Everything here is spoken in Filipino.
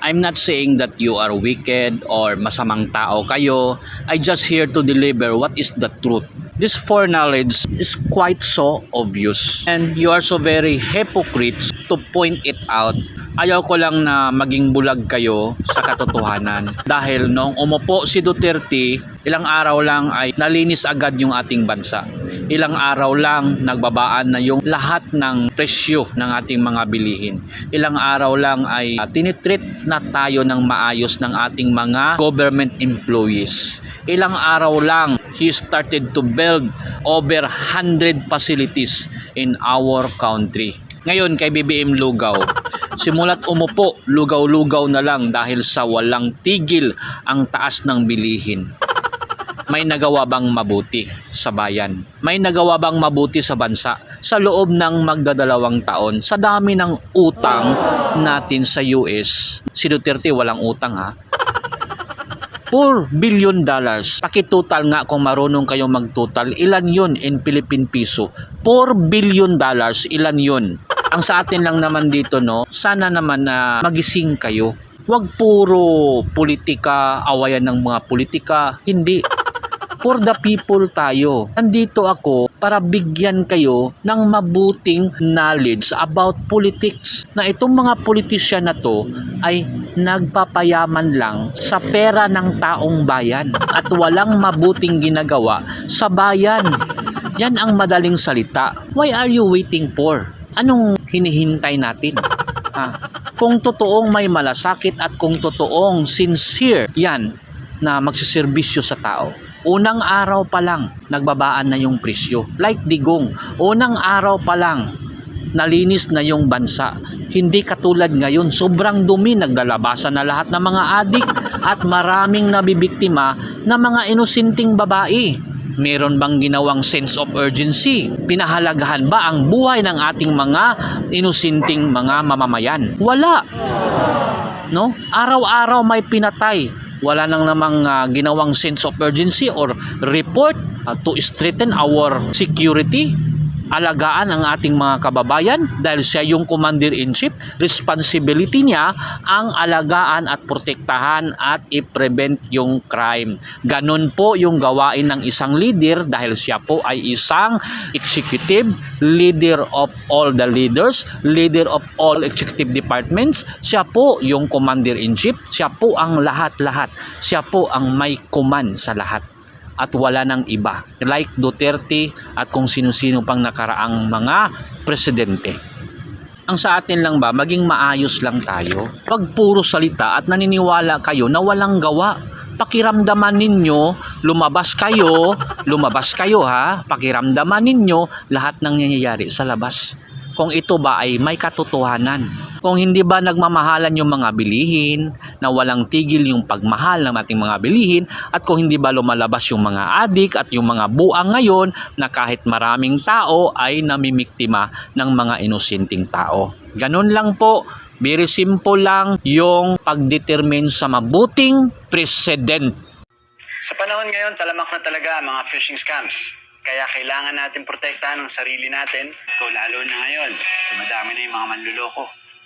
I'm not saying that you are wicked or masamang tao kayo. I just here to deliver what is the truth. This foreknowledge is quite so obvious. And you are so very hypocrites to point it out. Ayaw ko lang na maging bulag kayo sa katotohanan. Dahil nung umupo si Duterte, ilang araw lang ay nalinis agad yung ating bansa. Ilang araw lang nagbabaan na yung lahat ng presyo ng ating mga bilihin. Ilang araw lang ay tinitreat na tayo ng maayos ng ating mga government employees. Ilang araw lang he started to build over 100 facilities in our country. Ngayon kay BBM Lugaw, simula't umupo, lugaw-lugaw na lang dahil sa walang tigil ang taas ng bilihin. May nagawa bang mabuti sa bayan? May nagawa bang mabuti sa bansa sa loob ng magdadalawang taon? Sa dami ng utang natin sa US, si Duterte walang utang ha. $4 billion. Pakitotal nga kung marunong kayo magtotal. Ilan yun in Philippine Piso? $4 billion. Ilan yun? Ang sa atin lang naman dito, no, sana naman na magising kayo. Huwag puro politika, awayan ng mga politika. Hindi. For the people tayo. Nandito ako para bigyan kayo ng mabuting knowledge about politics. Na itong mga politisyan na to ay nagpapayaman lang sa pera ng taong bayan at walang mabuting ginagawa sa bayan. Yan ang madaling salita. Why are you waiting for? Anong hinihintay natin? Kung totoong may malasakit at kung totoong sincere yan na magsiservisyo sa tao, unang araw pa lang nagbabaan na yung presyo. Like digong, unang araw pa lang nalinis na yung bansa. Hindi katulad ngayon, sobrang dumi, naglalabasan na lahat ng mga adik at maraming nabibiktima na mga inusinting babae. Meron bang ginawang sense of urgency? Pinahalagahan ba ang buhay ng ating mga inusinting mga mamamayan? Wala. No? Araw-araw may pinatay. Wala nang namang ginawang sense of urgency or report to strengthen our security. Alagaan ang ating mga kababayan dahil siya yung commander-in-chief. Responsibility niya ang alagaan at protektahan at i-prevent yung crime. Ganun po yung gawain ng isang leader dahil siya po ay isang executive, leader of all the leaders, leader of all executive departments. Siya po yung commander-in-chief. Siya po ang lahat-lahat. Siya po ang may command sa lahat. At wala nang iba like Duterte at kung sino-sino pang nakaraang mga presidente. Ang sa atin lang ba, maging maayos lang tayo. Pag puro salita at naniniwala kayo na walang gawa, pakiramdaman ninyo, lumabas kayo ha, pakiramdaman ninyo lahat ng nangyayari sa labas. Kung ito ba ay may katotohanan. Kung hindi ba nagmamahalan yung mga bilihin, na walang tigil yung pagmahal ng ating mga bilihin, at kung hindi ba lumalabas yung mga adik at yung mga buang ngayon na kahit maraming tao ay namimiktima ng mga inusinting tao. Ganun lang po, very simple lang yung pagdetermine sa mabuting president. Sa panahon ngayon, talamak na talaga ang mga phishing scams. Kaya kailangan natin protektahan ang sarili natin. Lalo na ngayon, dumadami na yung mga manluloko.